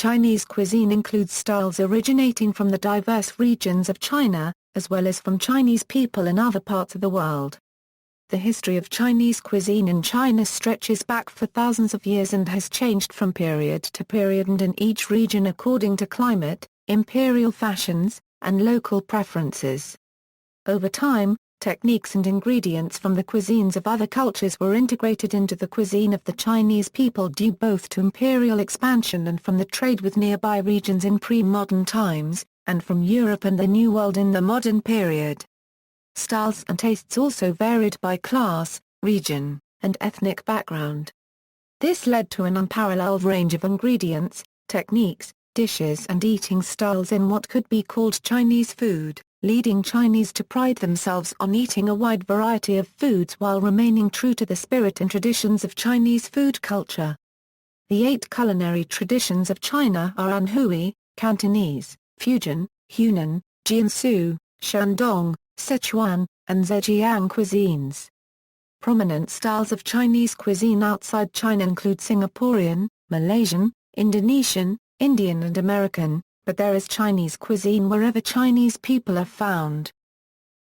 Chinese cuisine includes styles originating from the diverse regions of China, as well as from Chinese people in other parts of the world. The history of Chinese cuisine in China stretches back for thousands of years and has changed from period to period and in each region according to climate, imperial fashions, and local preferences. Over time, techniques and ingredients from the cuisines of other cultures were integrated into the cuisine of the Chinese people due both to imperial expansion and from the trade with nearby regions in pre-modern times, and from Europe and the New World in the modern period. Styles and tastes also varied by class, region, and ethnic background. This led to an unparalleled range of ingredients, techniques, dishes and eating styles in what could be called Chinese food, leading Chinese to pride themselves on eating a wide variety of foods while remaining true to the spirit and traditions of Chinese food culture. The 8 culinary traditions of China are Anhui, Cantonese, Fujian, Hunan, Jiangsu, Shandong, Sichuan, and Zhejiang cuisines. Prominent styles of Chinese cuisine outside China include Singaporean, Malaysian, Indonesian, Indian and American, but there is Chinese cuisine wherever Chinese people are found.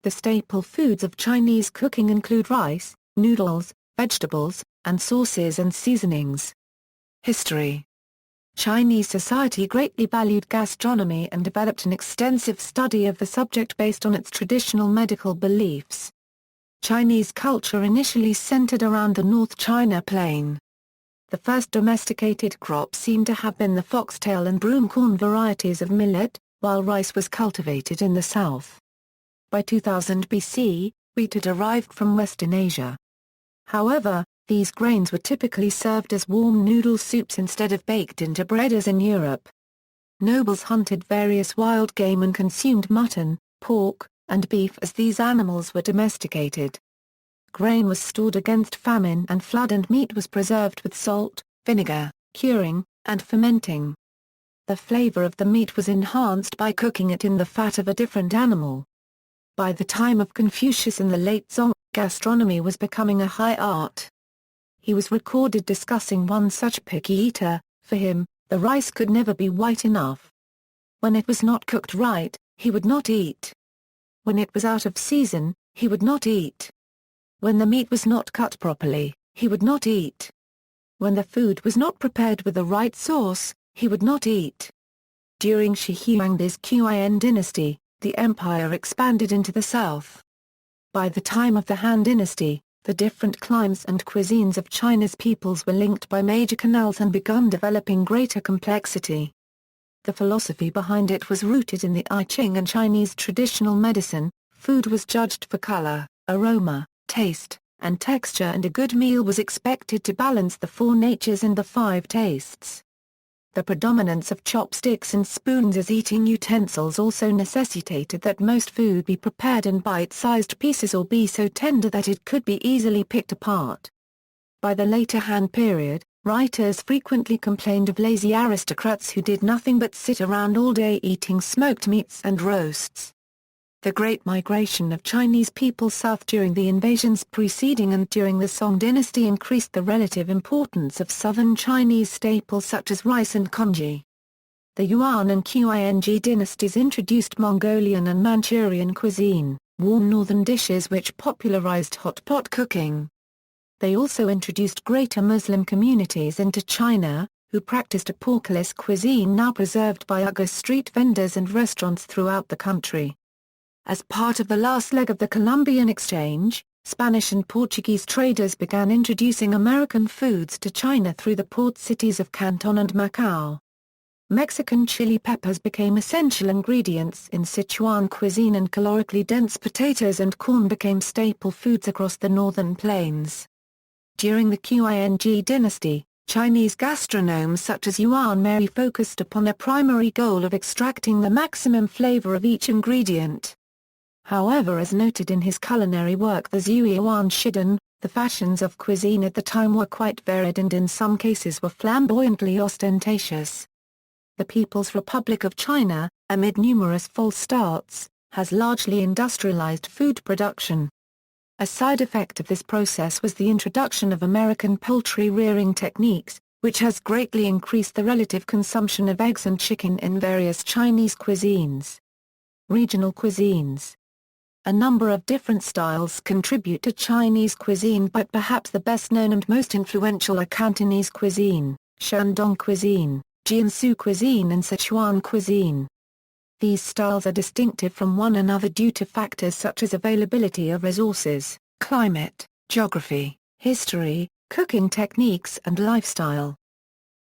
The staple foods of Chinese cooking include rice, noodles, vegetables, and sauces and seasonings. History. Chinese society greatly valued gastronomy and developed an extensive study of the subject based on its traditional medical beliefs. Chinese culture initially centered around the North China Plain. The first domesticated crops seem to have been the foxtail and broomcorn varieties of millet, while rice was cultivated in the south. By 2000 BC, wheat had arrived from Western Asia. However, these grains were typically served as warm noodle soups instead of baked into bread as in Europe. Nobles hunted various wild game and consumed mutton, pork, and beef as these animals were domesticated. Grain was stored against famine and flood and meat was preserved with salt, vinegar, curing, and fermenting. The flavor of the meat was enhanced by cooking it in the fat of a different animal. By the time of Confucius in the late Song, gastronomy was becoming a high art. He was recorded discussing one such picky eater. For him, the rice could never be white enough. When it was not cooked right, he would not eat. When it was out of season, he would not eat. When the meat was not cut properly, he would not eat. When the food was not prepared with the right sauce, he would not eat. During Shi Huangdi's Qin dynasty, the empire expanded into the south. By the time of the Han dynasty, the different climes and cuisines of China's peoples were linked by major canals and begun developing greater complexity. The philosophy behind it was rooted in the I Ching and Chinese traditional medicine. Food was judged for color, aroma, taste, and texture, and a good meal was expected to balance the 4 natures and the 5 tastes. The predominance of chopsticks and spoons as eating utensils also necessitated that most food be prepared in bite-sized pieces or be so tender that it could be easily picked apart. By the later Han period, writers frequently complained of lazy aristocrats who did nothing but sit around all day eating smoked meats and roasts. The Great Migration of Chinese people south during the invasions preceding and during the Song dynasty increased the relative importance of southern Chinese staples such as rice and congee. The Yuan and Qing dynasties introduced Mongolian and Manchurian cuisine, warm northern dishes which popularized hot pot cooking. They also introduced greater Muslim communities into China, who practiced a porkless cuisine now preserved by Uyghur street vendors and restaurants throughout the country. As part of the last leg of the Columbian Exchange, Spanish and Portuguese traders began introducing American foods to China through the port cities of Canton and Macau. Mexican chili peppers became essential ingredients in Sichuan cuisine and calorically dense potatoes and corn became staple foods across the northern plains. During the Qing dynasty, Chinese gastronomes such as Yuan Mei focused upon a primary goal of extracting the maximum flavor of each ingredient. However, as noted in his culinary work The Zhuiyuan Shiden, the fashions of cuisine at the time were quite varied and in some cases were flamboyantly ostentatious. The People's Republic of China, amid numerous false starts, has largely industrialized food production. A side effect of this process was the introduction of American poultry rearing techniques, which has greatly increased the relative consumption of eggs and chicken in various Chinese cuisines. Regional cuisines. A number of different styles contribute to Chinese cuisine, but perhaps the best known and most influential are Cantonese cuisine, Shandong cuisine, Jiangsu cuisine and Sichuan cuisine. These styles are distinctive from one another due to factors such as availability of resources, climate, geography, history, cooking techniques and lifestyle.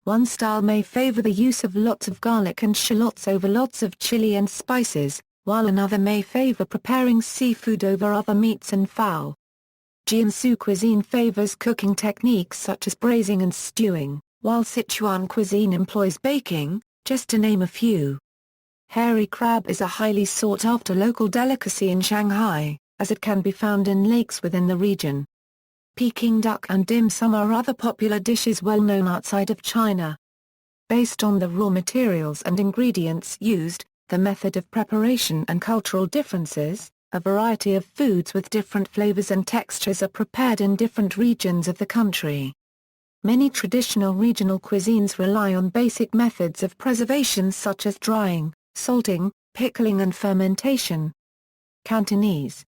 One style may favor the use of lots of garlic and shallots over lots of chili and spices, while another may favor preparing seafood over other meats and fowl. Jiangsu cuisine favors cooking techniques such as braising and stewing, while Sichuan cuisine employs baking, just to name a few. Hairy crab is a highly sought-after local delicacy in Shanghai, as it can be found in lakes within the region. Peking duck and dim sum are other popular dishes well known outside of China. Based on the raw materials and ingredients used, the method of preparation and cultural differences, a variety of foods with different flavors and textures are prepared in different regions of the country. Many traditional regional cuisines rely on basic methods of preservation such as drying, salting, pickling and fermentation. Cantonese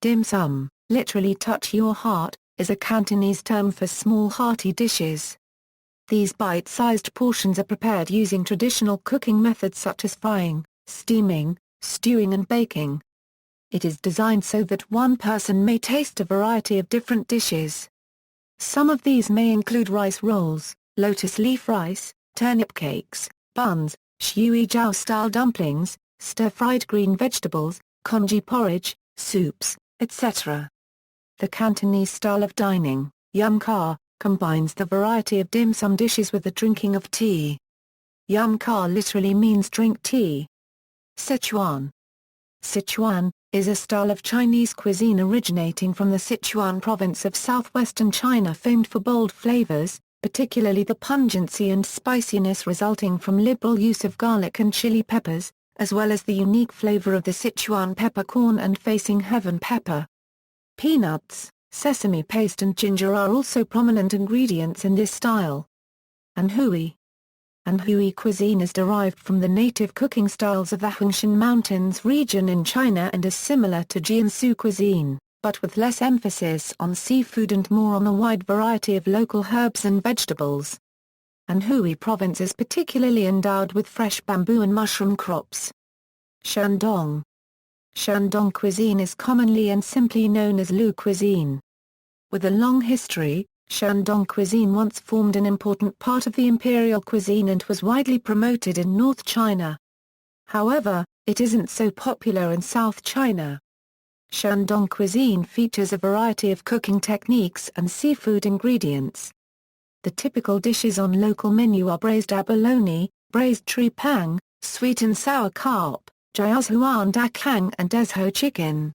Dim Sum, literally touch your heart, is a Cantonese term for small hearty dishes. These bite-sized portions are prepared using traditional cooking methods such as frying, steaming, stewing and baking. It is designed so that one person may taste a variety of different dishes. Some of these may include rice rolls, lotus leaf rice, turnip cakes, buns, shui jiao-style dumplings, stir-fried green vegetables, congee porridge, soups, etc. The Cantonese style of dining, yum ka, combines the variety of dim sum dishes with the drinking of tea. Yum ka literally means drink tea. Sichuan is a style of Chinese cuisine originating from the Sichuan province of southwestern China, famed for bold flavors, particularly the pungency and spiciness resulting from liberal use of garlic and chili peppers, as well as the unique flavor of the Sichuan peppercorn and facing heaven pepper. Peanuts, sesame paste and ginger are also prominent ingredients in this style. Anhui cuisine is derived from the native cooking styles of the Huangshan Mountains region in China and is similar to Jiangsu cuisine, but with less emphasis on seafood and more on a wide variety of local herbs and vegetables. Anhui province is particularly endowed with fresh bamboo and mushroom crops. Shandong cuisine is commonly and simply known as Lu cuisine. With a long history, Shandong cuisine once formed an important part of the Imperial cuisine and was widely promoted in North China. However, it isn't so popular in South China. Shandong cuisine features a variety of cooking techniques and seafood ingredients. The typical dishes on local menu are braised abalone, braised tripang, sweet and sour carp, jiaozuan dakang and dezhou chicken.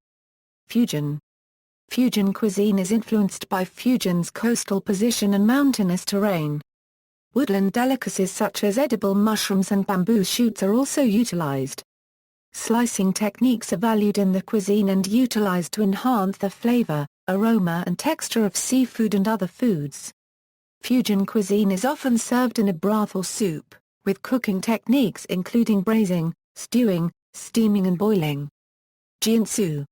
Fujian cuisine is influenced by Fujian's coastal position and mountainous terrain. Woodland delicacies such as edible mushrooms and bamboo shoots are also utilized. Slicing techniques are valued in the cuisine and utilized to enhance the flavor, aroma and texture of seafood and other foods. Fujian cuisine is often served in a broth or soup, with cooking techniques including braising, stewing, steaming and boiling. Jiangsu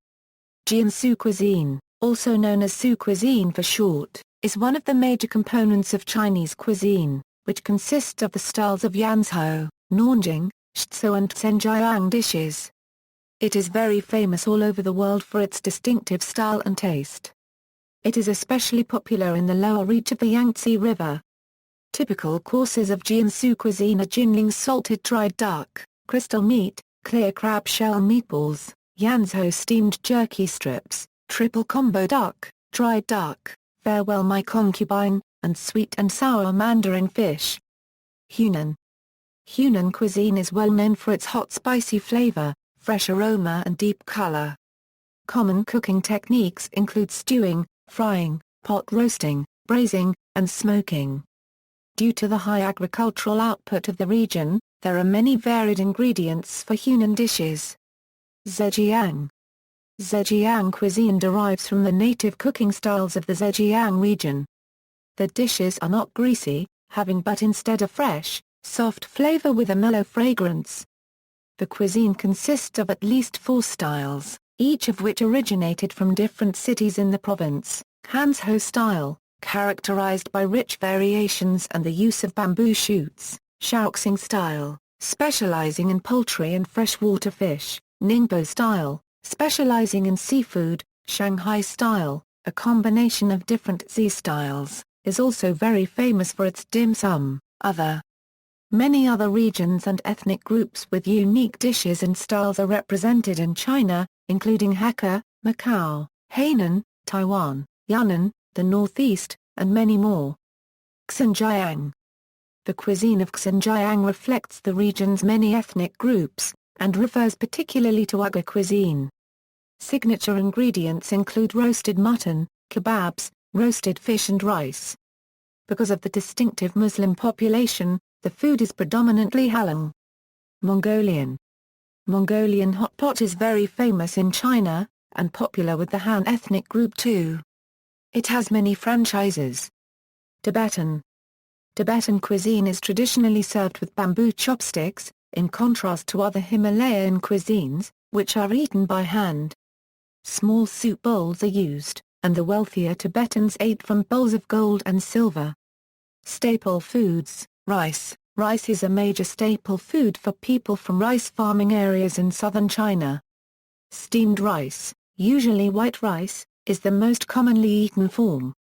cuisine, also known as Su cuisine for short, is one of the major components of Chinese cuisine, which consists of the styles of Yanzhou, Nanjing, Shizhou and Xinjiang dishes. It is very famous all over the world for its distinctive style and taste. It is especially popular in the lower reach of the Yangtze River. Typical courses of Jiangsu cuisine are Jinling salted dried duck, crystal meat, clear crab shell meatballs, Yanzhou steamed jerky strips, triple combo duck, dried duck, farewell my concubine, and sweet and sour mandarin fish. Hunan cuisine is well known for its hot spicy flavor, fresh aroma and deep color. Common cooking techniques include stewing, frying, pot roasting, braising, and smoking. Due to the high agricultural output of the region, there are many varied ingredients for Hunan dishes. Zhejiang cuisine derives from the native cooking styles of the Zhejiang region. The dishes are not greasy, having but instead a fresh, soft flavor with a mellow fragrance. The cuisine consists of at least 4 styles, each of which originated from different cities in the province. Hanzhou style, characterized by rich variations and the use of bamboo shoots. Shaoxing style, specializing in poultry and freshwater fish. Ningbo style, specializing in seafood. Shanghai style, a combination of different Z styles, is also very famous for its dim sum. Many other regions and ethnic groups with unique dishes and styles are represented in China, including Hakka, Macau, Hainan, Taiwan, Yunnan, the Northeast, and many more. Xinjiang. The cuisine of Xinjiang reflects the region's many ethnic groups, and refers particularly to Uyghur cuisine. Signature ingredients include roasted mutton, kebabs, roasted fish and rice. Because of the distinctive Muslim population, the food is predominantly halal. Mongolian. Mongolian hot pot is very famous in China, and popular with the Han ethnic group too. It has many franchises. Tibetan. Tibetan cuisine is traditionally served with bamboo chopsticks, in contrast to other Himalayan cuisines, which are eaten by hand. Small soup bowls are used, and the wealthier Tibetans ate from bowls of gold and silver. Staple foods. Rice. Rice is a major staple food for people from rice farming areas in southern China. Steamed rice, usually white rice, is the most commonly eaten form.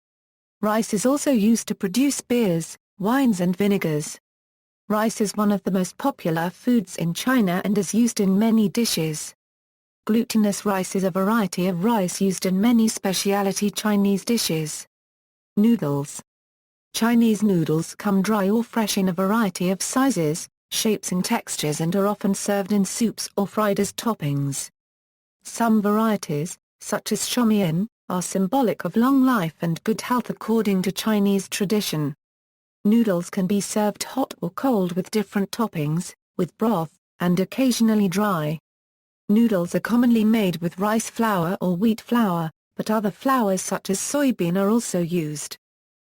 Rice is also used to produce beers, wines and vinegars. Rice is one of the most popular foods in China and is used in many dishes. Glutinous rice is a variety of rice used in many specialty Chinese dishes. Noodles. Chinese noodles come dry or fresh in a variety of sizes, shapes and textures and are often served in soups or fried as toppings. Some varieties, such as shomian, are symbolic of long life and good health according to Chinese tradition. Noodles can be served hot or cold with different toppings, with broth, and occasionally dry. Noodles are commonly made with rice flour or wheat flour, but other flours such as soybean are also used.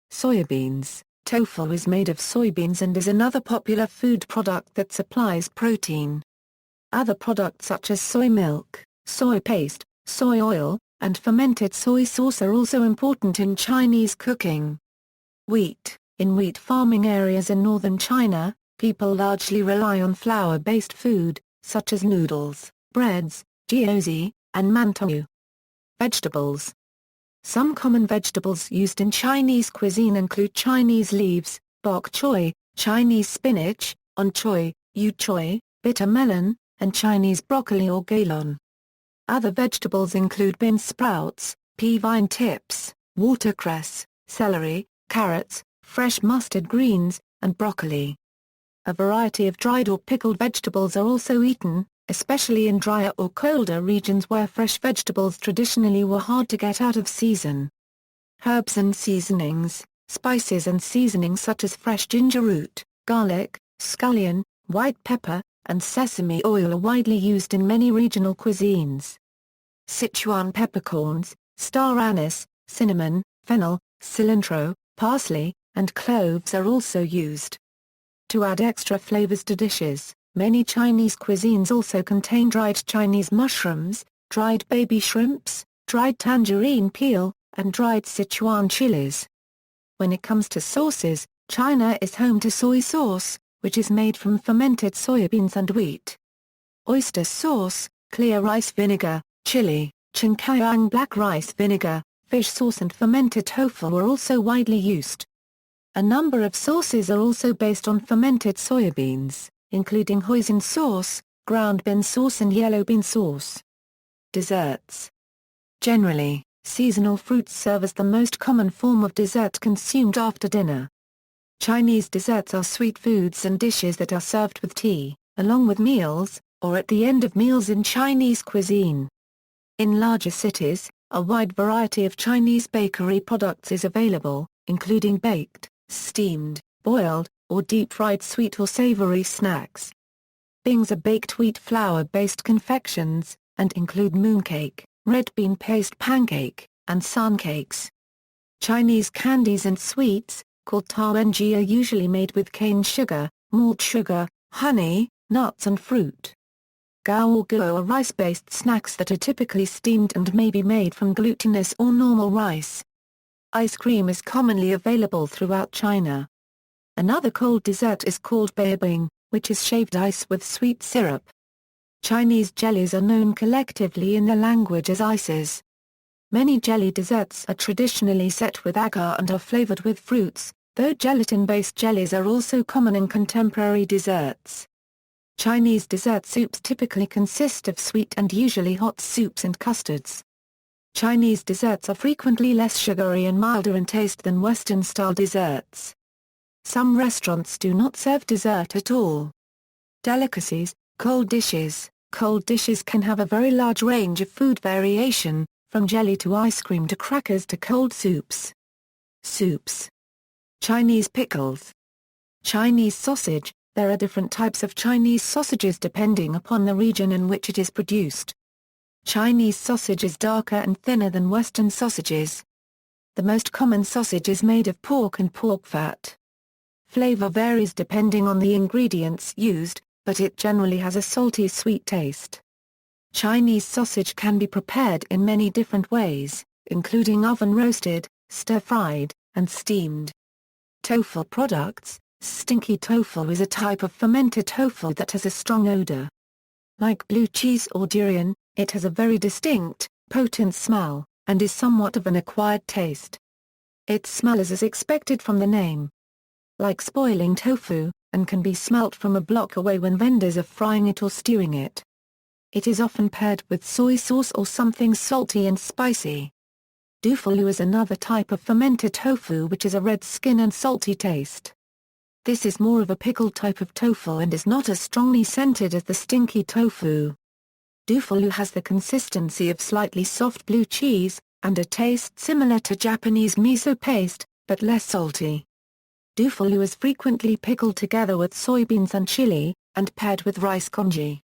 Soybeans. Tofu is made of soybeans and is another popular food product that supplies protein. Other products such as soy milk, soy paste, soy oil, and fermented soy sauce are also important in Chinese cooking. Wheat. In wheat farming areas in northern China, people largely rely on flour-based food, such as noodles, breads, gyoza, and mantou. Vegetables. Some common vegetables used in Chinese cuisine include Chinese leaves, bok choy, Chinese spinach, on choy, yu choy, bitter melon, and Chinese broccoli or gailon. Other vegetables include bean sprouts, pea vine tips, watercress, celery, carrots, fresh mustard greens, and broccoli. A variety of dried or pickled vegetables are also eaten, especially in drier or colder regions where fresh vegetables traditionally were hard to get out of season. Herbs and seasonings. Spices and seasonings such as fresh ginger root, garlic, scallion, white pepper, and sesame oil are widely used in many regional cuisines. Sichuan peppercorns, star anise, cinnamon, fennel, cilantro, parsley, and cloves are also used. To add extra flavors to dishes, many Chinese cuisines also contain dried Chinese mushrooms, dried baby shrimps, dried tangerine peel, and dried Sichuan chilies. When it comes to sauces, China is home to soy sauce, which is made from fermented soybeans and wheat. Oyster sauce, clear rice vinegar, chili, Chinkiang black rice vinegar, fish sauce and fermented tofu are also widely used. A number of sauces are also based on fermented soybeans, including hoisin sauce, ground bean sauce and yellow bean sauce. Desserts. Generally, seasonal fruits serve as the most common form of dessert consumed after dinner. Chinese desserts are sweet foods and dishes that are served with tea, along with meals, or at the end of meals in Chinese cuisine. In larger cities, a wide variety of Chinese bakery products is available, including baked, steamed, boiled, or deep-fried sweet or savory snacks. Bings are baked wheat flour-based confections, and include mooncake, red bean paste pancake, and sun cakes. Chinese candies and sweets. called tawenji are usually made with cane sugar, malt sugar, honey, nuts and fruit. Gao or guo are rice-based snacks that are typically steamed and may be made from glutinous or normal rice. Ice cream is commonly available throughout China. Another cold dessert is called beibing, which is shaved ice with sweet syrup. Chinese jellies are known collectively in their language as ices. Many jelly desserts are traditionally set with agar and are flavored with fruits, though gelatin-based jellies are also common in contemporary desserts. Chinese dessert soups typically consist of sweet and usually hot soups and custards. Chinese desserts are frequently less sugary and milder in taste than Western-style desserts. Some restaurants do not serve dessert at all. Delicacies, cold dishes. Cold dishes can have a very large range of food variation, from jelly to ice cream to crackers to cold soups. Soups. Chinese pickles. Chinese sausage. There are different types of Chinese sausages depending upon the region in which it is produced. Chinese sausage is darker and thinner than Western sausages. The most common sausage is made of pork and pork fat. Flavor varies depending on the ingredients used, but it generally has a salty sweet taste. Chinese sausage can be prepared in many different ways, including oven-roasted, stir-fried, and steamed. Tofu products. Stinky tofu is a type of fermented tofu that has a strong odor. Like blue cheese or durian, it has a very distinct, potent smell, and is somewhat of an acquired taste. Its smell is as expected from the name. Like spoiling tofu, and can be smelt from a block away when vendors are frying it or stewing it. It is often paired with soy sauce or something salty and spicy. Dufulu is another type of fermented tofu which has a red skin and salty taste. This is more of a pickled type of tofu and is not as strongly scented as the stinky tofu. Dufulu has the consistency of slightly soft blue cheese, and a taste similar to Japanese miso paste, but less salty. Dufulu is frequently pickled together with soybeans and chili, and paired with rice congee.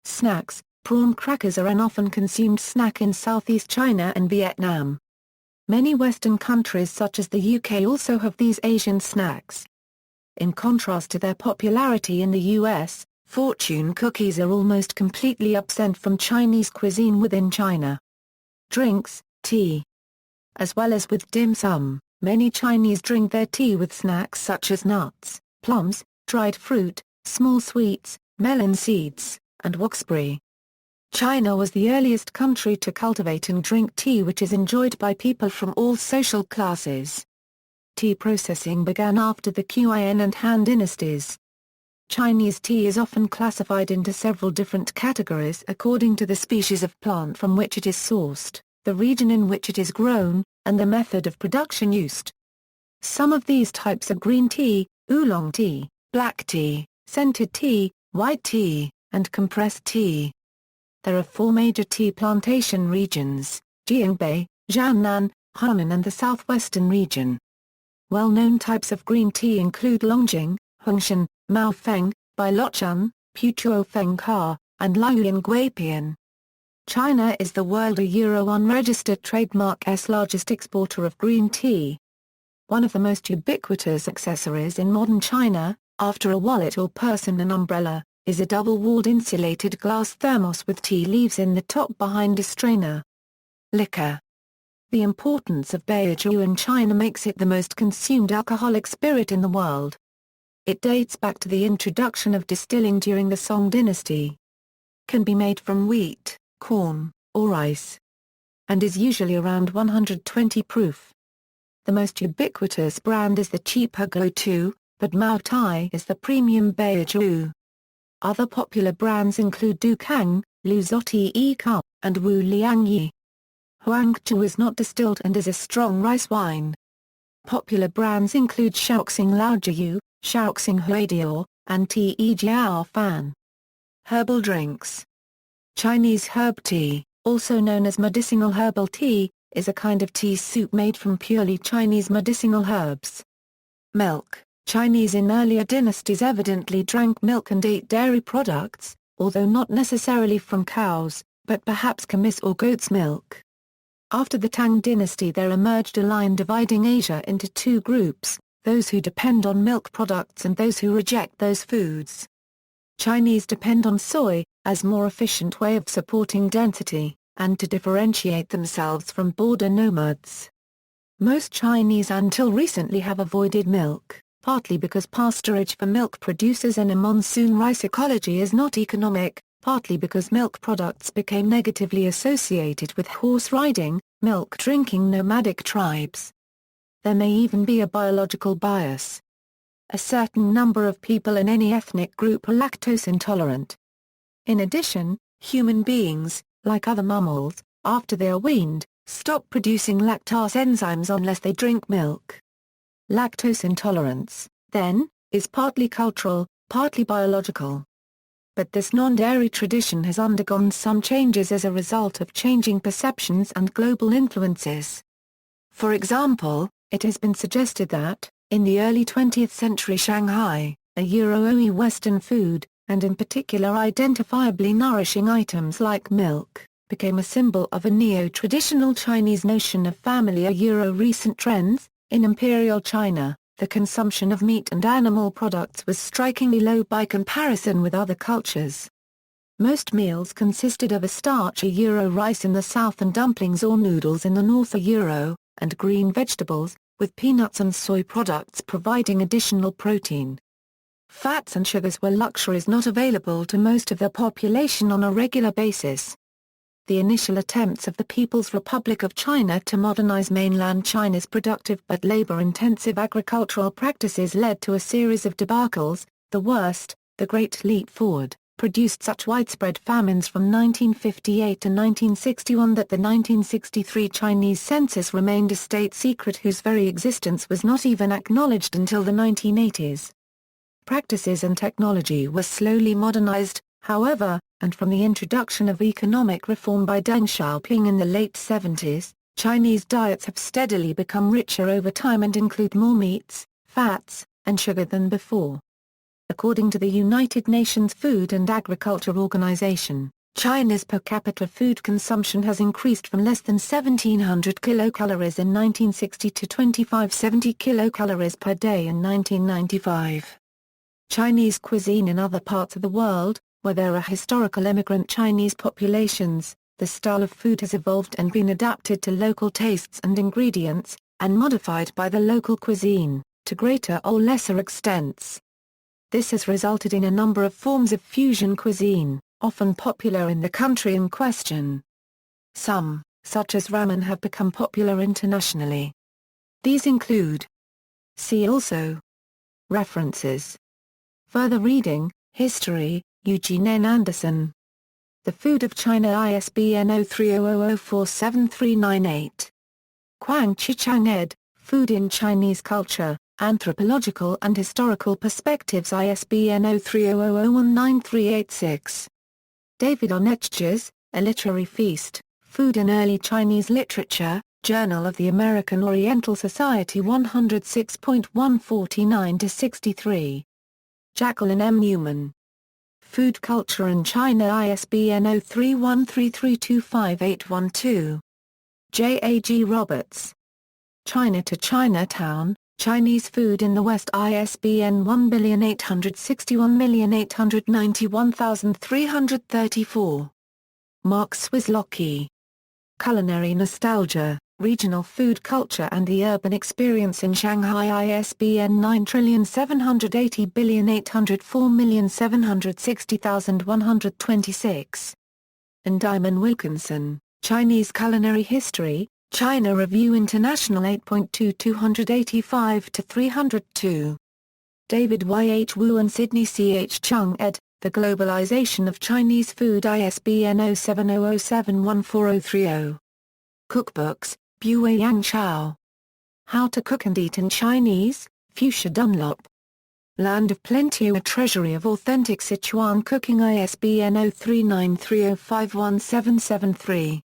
Snacks. Prawn crackers are an often consumed snack in Southeast China and Vietnam. Many Western countries such as the UK also have these Asian snacks. In contrast to their popularity in the US, fortune cookies are almost completely absent from Chinese cuisine within China. Drinks. Tea. As well as with dim sum, many Chinese drink their tea with snacks such as nuts, plums, dried fruit, small sweets, melon seeds, and waxberry. China was the earliest country to cultivate and drink tea, which is enjoyed by people from all social classes. Tea processing began after the Qin and Han dynasties. Chinese tea is often classified into several different categories according to the species of plant from which it is sourced, the region in which it is grown, and the method of production used. Some of these types are green tea, oolong tea, black tea, scented tea, white tea, and compressed tea. There are 4 major tea plantation regions: Jiangbei, Jiannan, Hunan and the southwestern region. Well-known types of green tea include Longjing, Hongshan, Maofeng, Bailuochun, Putuofeng Ka, and Luoyuan Guipian. China is the world unregistered trademark's largest exporter of green tea. One of the most ubiquitous accessories in modern China, after a wallet or purse and an umbrella, is a double-walled insulated glass thermos with tea leaves in the top behind a strainer. Liquor. The importance of baijiu in China makes it the most consumed alcoholic spirit in the world. It dates back to the introduction of distilling during the Song dynasty. Can be made from wheat, corn, or rice. And is usually around 120 proof. The most ubiquitous brand is the cheaper Go-To, but Mao Tai is the premium baijiu. Other popular brands include Dukang, Lu Zoti E Cup, and Wu Liang Yi. Huangjiu is not distilled and is a strong rice wine. Popular brands include Shaoxing Laojiu, Shaoxing Huadiao, and Te Jiao Fan. Herbal drinks. Chinese herb tea, also known as medicinal herbal tea, is a kind of tea soup made from purely Chinese medicinal herbs. Milk. Chinese in earlier dynasties evidently drank milk and ate dairy products, although not necessarily from cows, but perhaps camel's or goat's milk. After the Tang dynasty there emerged a line dividing Asia into 2 groups, those who depend on milk products and those who reject those foods. Chinese depend on soy, as more efficient way of supporting density, and to differentiate themselves from border nomads. Most Chinese until recently have avoided milk, partly because pasturage for milk producers in a monsoon rice ecology is not economic, partly because milk products became negatively associated with horse riding, milk drinking nomadic tribes. There may even be a biological bias. A certain number of people in any ethnic group are lactose intolerant. In addition, human beings, like other mammals, after they are weaned, stop producing lactase enzymes unless they drink milk. Lactose intolerance, then, is partly cultural, partly biological. But this non-dairy tradition has undergone some changes as a result of changing perceptions and global influences. For example, it has been suggested that, in the early 20th century Shanghai, a Euro-y Western food, and in particular identifiably nourishing items like milk, became a symbol of a neo-traditional Chinese notion of family. Recent trends, in Imperial China, the consumption of meat and animal products was strikingly low by comparison with other cultures. Most meals consisted of a starchy rice in the south and dumplings or noodles in the north, and green vegetables, with peanuts and soy products providing additional protein. Fats and sugars were luxuries not available to most of the population on a regular basis. The initial attempts of the People's Republic of China to modernize mainland China's productive but labor-intensive agricultural practices led to a series of debacles. The worst, the Great Leap Forward, produced such widespread famines from 1958 to 1961 that the 1963 Chinese census remained a state secret whose very existence was not even acknowledged until the 1980s. Practices and technology were slowly modernized, however, and from the introduction of economic reform by Deng Xiaoping in the late 70s, Chinese diets have steadily become richer over time and include more meats, fats, and sugar than before. According to the United Nations Food and Agriculture Organization, China's per capita food consumption has increased from less than 1,700 kilocalories in 1960 to 2,570 kilocalories per day in 1995. Chinese cuisine in other parts of the world, where there are historical immigrant Chinese populations, the style of food has evolved and been adapted to local tastes and ingredients, and modified by the local cuisine, to greater or lesser extents. This has resulted in a number of forms of fusion cuisine, often popular in the country in question. Some, such as ramen, have become popular internationally. These include. See also. References. Further reading, History, Eugene N. Anderson. The Food of China, ISBN 0300047398. Quang Chichang ed., Food in Chinese Culture, Anthropological and Historical Perspectives, ISBN 0300019386. David Onetschers, A Literary Feast, Food in Early Chinese Literature, Journal of the American Oriental Society 106.149-63. Jacqueline M. Newman. Food Culture in China, ISBN 0313325812. J. A. G. Roberts. China to Chinatown, Chinese Food in the West, ISBN 1861891334. Mark Swislocki. Culinary Nostalgia, Regional Food Culture and the Urban Experience in Shanghai, ISBN 9780804760126. And Diamond Wilkinson, Chinese Culinary History, China Review International 8.2 285-302. David Y. H. Wu and Sidney C. H. Chung ed., The Globalization of Chinese Food, ISBN 0700714030. Cookbooks, Bui Yang Chao. How to Cook and Eat in Chinese, Fuchsia Dunlop. Land of Plenty, a treasury of authentic Sichuan cooking, ISBN 0393051773.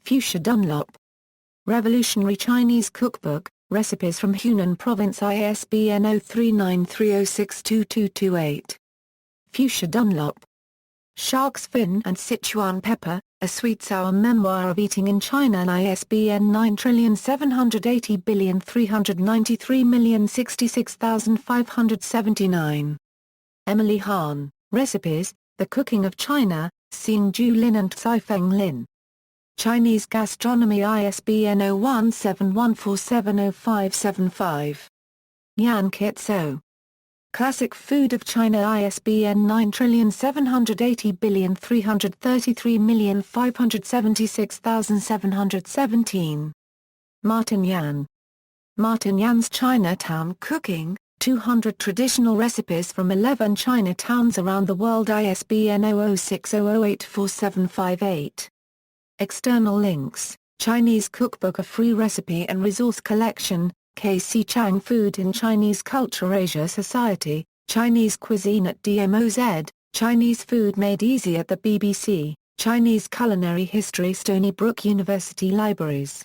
Fuchsia Dunlop. Revolutionary Chinese Cookbook, Recipes from Hunan Province, ISBN 0393062228. Fuchsia Dunlop. Shark's Fin and Sichuan Pepper, A Sweet-Sour Memoir of Eating in China, ISBN 9780393066579. Emily Hahn, Recipes, The Cooking of China, Xing-Ju Lin and Tsai-Feng Lin. Chinese Gastronomy, ISBN 0171470575. Yan Kit-So. Classic Food of China, ISBN 9780333576717. Martin Yan. Martin Yan's Chinatown Cooking, 200 Traditional Recipes from 11 Chinatowns Around the World, ISBN 0060084758. External links: Chinese Cookbook, a free recipe and resource collection, K.C. Chang, Food in Chinese Culture, Asia Society, Chinese Cuisine at DMOZ, Chinese Food Made Easy at the BBC, Chinese Culinary History, Stony Brook University Libraries.